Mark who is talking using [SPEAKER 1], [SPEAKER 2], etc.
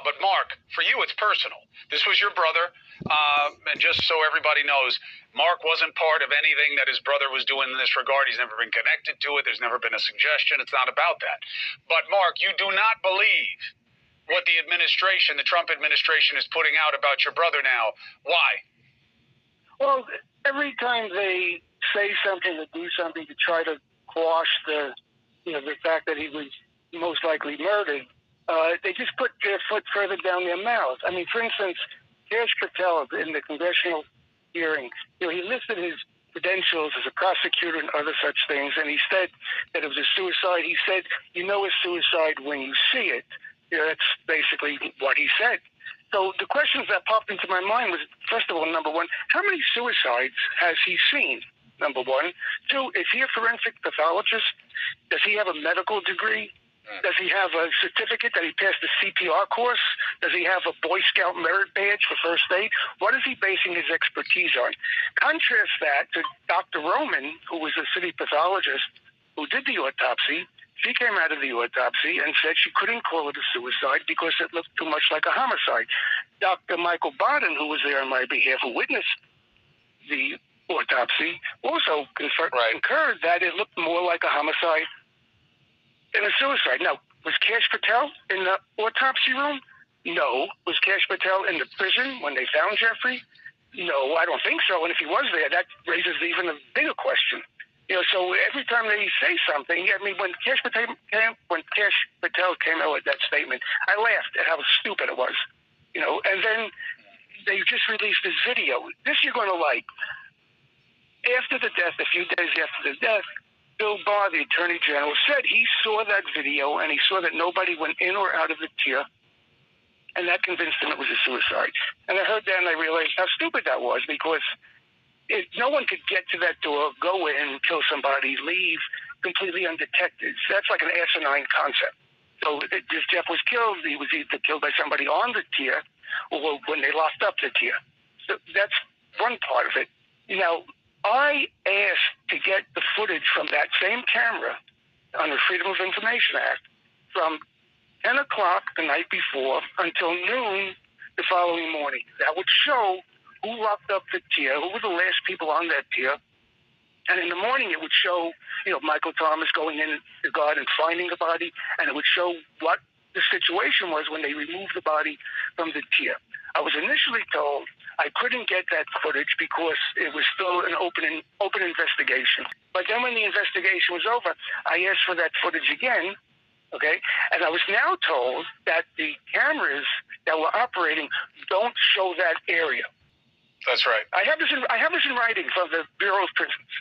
[SPEAKER 1] But Mark, for you, it's personal. This was your brother. And just so everybody knows, Mark wasn't part of anything that his brother was doing in this regard. He's never been connected to it. There's never been a suggestion. It's not about that. But Mark, you do not believe what the administration, the Trump administration, is putting out about your brother now. Why?
[SPEAKER 2] Well, every time they say something or do something to try to quash the fact that he was most likely murdered, they just put their foot further down their mouth. I mean, for instance, Kash Patel in the congressional hearing, he listed his credentials as a prosecutor and other such things, and he said that it was a suicide. He said, you know a suicide when you see it. That's basically what he said. So the questions that popped into my mind was, first of all, number one, how many suicides has he seen? Number one. Two, is he a forensic pathologist? Does he have a medical degree? Does he have a certificate that he passed the CPR course? Does he have a Boy Scout merit badge for first aid? What is he basing his expertise on? Contrast that to Dr. Roman, who was a city pathologist who did the autopsy. She came out of the autopsy and said she couldn't call it a suicide because it looked too much like a homicide. Dr. Michael Barden, who was there on my behalf, who witnessed the autopsy, also concurred that it looked more like a homicide than a suicide. Now, was Kash Patel in the autopsy room? No. Was Kash Patel in the prison when they found Jeffrey? No, I don't think so. And if he was there, that raises even a bigger question. So every time they say something, I mean, when Kash Patel came out with that statement, I laughed at how stupid it was. And then they just released this video. This you're going to like. After the death, a few days after the death, Bill Barr, the Attorney General, said he saw that video and he saw that nobody went in or out of the tier, and that convinced him it was a suicide. And I heard that and I realized how stupid that was, because no one could get to that door, go in, kill somebody, leave completely undetected. So that's like an asinine concept. So if Jeff was killed, he was either killed by somebody on the tier or when they locked up the tier. So that's one part of it. Now, I asked to get the footage from that same camera under Freedom of Information Act from 10 o'clock the night before until noon the following morning. That would show who locked up the tier, who were the last people on that tier. And in the morning, it would show, Michael Thomas going in the guard and finding the body, and it would show what the situation was when they removed the body from the tier. I was initially told I couldn't get that footage because it was still an open investigation. But then when the investigation was over, I asked for that footage again, okay? And I was now told that the cameras that were operating don't show that area.
[SPEAKER 1] That's right.
[SPEAKER 2] I have this in writing from the Bureau of Prisons.